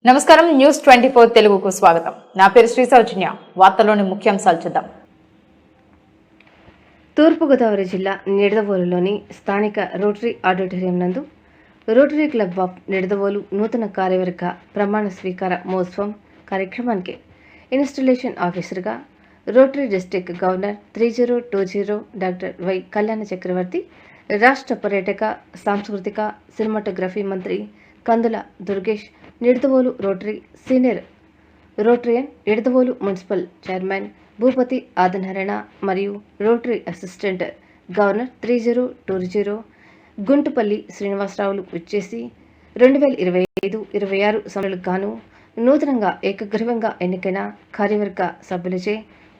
నమస్కారం న్యూస్ 24 తెలుగుకు స్వాగతం. నా పేరు శ్రీ సౌజన్య. వార్తల్లోని ముఖ్యాంశాలు చూద్దాం. తూర్పుగోదావరి జిల్లా నిడదవోలులోని స్థానిక రోటరీ ఆడిటోరియం నందు రోటరీ క్లబ్ ఆఫ్ నిడదవోలు నూతన కార్యవర్గ ప్రమాణ స్వీకార మహోత్సవం కార్యక్రమానికి ఇన్స్టాలేషన్ ఆఫీసర్గా Rotary district governor 3020 doctor Y Kalyana Chakravarthi, రాష్ట్ర పర్యాటక సాంస్కృతిక సినిమాటోగ్రఫీ మంత్రి Kandula Durgesh, Nidadavolu Rotary senior Rotarian, Nidadavolu municipal chairman Bhupathi Adinarayana మరియు రోటరీ అసిస్టెంట్ గవర్నర్ 3020 గుంటుపల్లి శ్రీనివాసరావులు విచ్చేసి 2025-26 సంవత్సరాలకు గాను నూతనంగా ఏకగ్రీవంగా ఎన్నికైన కార్యవర్గ సభ్యులచే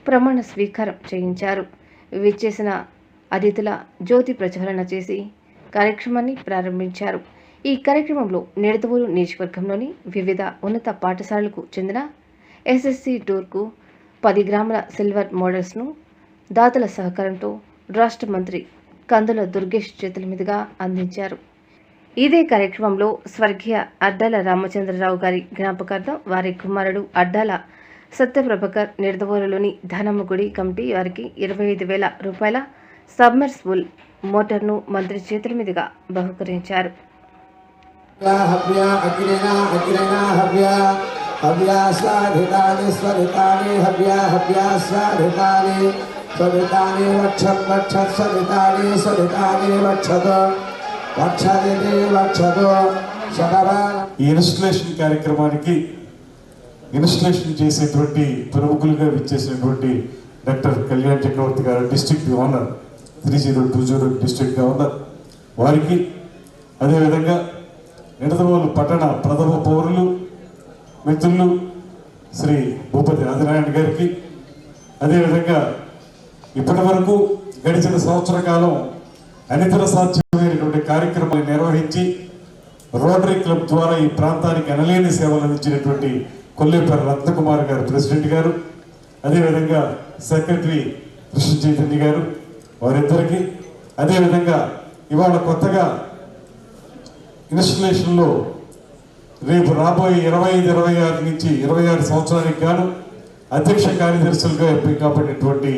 ప్రమాణ స్వీకారం చేయించారు. విచ్చేసిన అతిథుల జ్యోతి ప్రజ్వలన చేసి కార్యక్రమాన్ని ప్రారంభించారు. ఈ కార్యక్రమంలో నిడదవోలు నియోజకవర్గంలోని వివిధ ఉన్నత పాఠశాలలకు చెందిన ఎస్ఎస్సి టూర్కు 10 గ్రాముల సిల్వర్ మోడల్స్ను దాతల సహకారంతో రాష్ట్ర మంత్రి కందుల దుర్గేష్ చేతుల మీదుగా అందించారు. ఇదే కార్యక్రమంలో స్వర్గీయ అడ్డాల రామచంద్రరావు గారి జ్ఞాపకార్థం వారి కుమారుడు అడ్డాల సత్యప్రభకర్ నిడదవోలులోని ధనమ్మ గుడి కమిటీ వారికి 25,000 రూపాయల సబ్మర్సిబుల్ మోటార్ను మంత్రి చేతుల మీదుగా బహుకరించారు. ఈ ఇన్స్టలేషన్ కార్యక్రమానికి ఇన్స్టలేషన్ చేసేటువంటి ప్రముఖులుగా విచ్చేసినటువంటి డాక్టర్ కళ్యాణ్ చక్రవర్తి గారు, డిస్ట్రిక్ట్ గవర్నర్ 3020 డిస్ట్రిక్ట్ గవర్నర్ వారికి, అదేవిధంగా నిడదవోలు పట్టణ ప్రథమ పౌరులు మిత్రులు శ్రీ భూపతి ఆదినారాయణ గారికి, అదేవిధంగా ఇప్పటి వరకు గడిచిన సంవత్సర కాలం అనితర సాధ్యమైనటువంటి కార్యక్రమాలు నిర్వహించి రోటరీ క్లబ్ ద్వారా ఈ ప్రాంతానికి ఎనలేని సేవలు అందించినటువంటి కొల్లేపల్లి రత్నకుమార్ గారు ప్రెసిడెంట్ గారు, అదేవిధంగా సెక్రటరీ కృష్ణ చైతన్య గారు, వారిద్దరికి, అదేవిధంగా ఇవాళ కొత్తగా ఇన్స్టలేషన్లో రేపు రాబోయే 25-26 నుంచి 26 సంవత్సరానికి గాను అధ్యక్ష కార్యదర్శులుగా ఎంపిక కాబడినటువంటి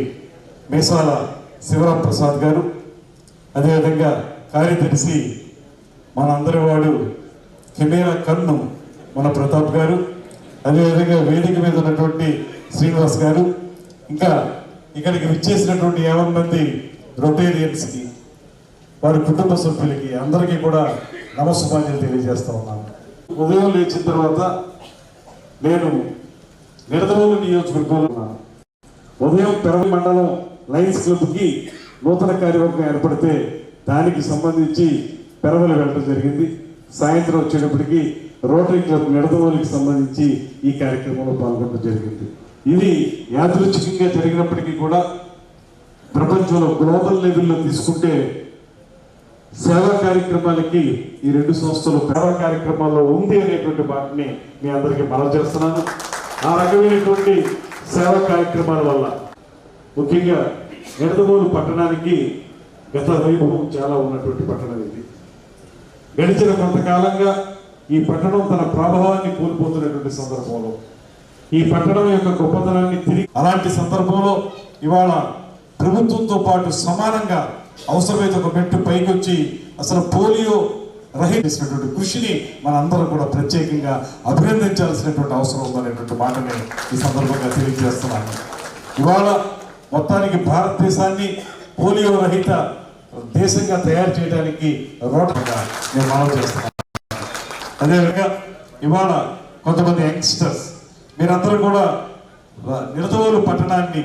మేసాల శివరాం ప్రసాద్ గారు, అదేవిధంగా కార్యదర్శి మన అందరి వాడు కెమెరా కన్ను మన ప్రతాప్ గారు, అదేవిధంగా వేదిక మీద ఉన్నటువంటి శ్రీనివాస్ గారు, ఇంకా ఇక్కడికి విచ్చేసినటువంటి 50 మంది రొటేరియన్స్కి, వారి కుటుంబ సభ్యులకి అందరికీ కూడా నమస్సుమాన్యాలు తెలియజేస్తా ఉన్నాను. ఉదయం లేచిన తర్వాత నేను నిడదవోలు నియోజకవర్గంలో ఉన్నాను. ఉదయం పెరవలి మండలం లయన్స్ క్లబ్కి నూతన కార్యవర్గం ఏర్పడితే దానికి సంబంధించి పెరవలి వెళ్ళడం జరిగింది. సాయంత్రం వచ్చేటప్పటికి రోటరీ క్లబ్ నిడదవోలుకి సంబంధించి ఈ కార్యక్రమంలో పాల్గొనడం జరిగింది. ఇది యాదృచ్ఛికంగా జరిగినప్పటికీ కూడా ప్రపంచంలో గ్లోబల్ లెవెల్లో తీసుకుంటే సేవా కార్యక్రమాలకి ఈ 2 సంస్థలు సేవా కార్యక్రమాల్లో ఉంది అనేటువంటి వాటిని మీ అందరికీ మనం చేస్తున్నాను. ఆ రకమైనటువంటి సేవా కార్యక్రమాల వల్ల ముఖ్యంగా నిడదవోలు పట్టణానికి గత వైభవం చాలా ఉన్నటువంటి పట్టణం ఇది. గడిచిన కొంతకాలంగా ఈ పట్టణం తన ప్రభావాన్ని కోల్పోతున్నటువంటి సందర్భంలో ఈ పట్టణం యొక్క గొప్పతనాన్ని తిరిగి, అలాంటి సందర్భంలో ఇవాళ ప్రభుత్వంతో పాటు సమానంగా అవసరమైతే ఒక మెట్టు పైకి వచ్చి అసలు పోలియో రహితటువంటి కృషిని మనందరం కూడా ప్రత్యేకంగా అభినందించాల్సినటువంటి అవసరం ఉందనేటువంటి మాటని ఈ సందర్భంగా తెలియజేస్తున్నాను. ఇవాళ మొత్తానికి భారతదేశాన్ని పోలియో రహిత దేశంగా తయారు చేయడానికి రోటరీగా నేను మనవి చేస్తున్నాను. అదేవిధంగా ఇవాళ కొంతమంది యంగ్స్టర్స్ మీరందరూ కూడా నిడదవోలు పట్టణాన్ని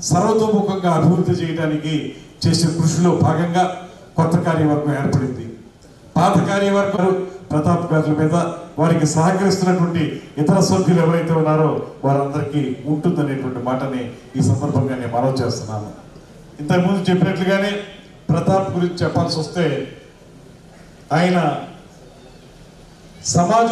సర్వతోముఖంగా అభివృద్ధి చేయడానికి చేసే కృషిలో భాగంగా కొత్త కార్యవర్గం ఏర్పడింది. పాత కార్యవర్గం ప్రతాప్ గారి మీద వారికి సహకరిస్తున్నటువంటి ఇతర సభ్యులు ఎవరైతే ఉన్నారో వారందరికీ ఉంటుందనేటువంటి మాటని ఈ సందర్భంగా నేను మనవి చేస్తున్నాను. ఇంతకుముందు చెప్పినట్లుగానే ప్రతాప్ గురించి చెప్పాల్సి వస్తే ఆయన సమాజం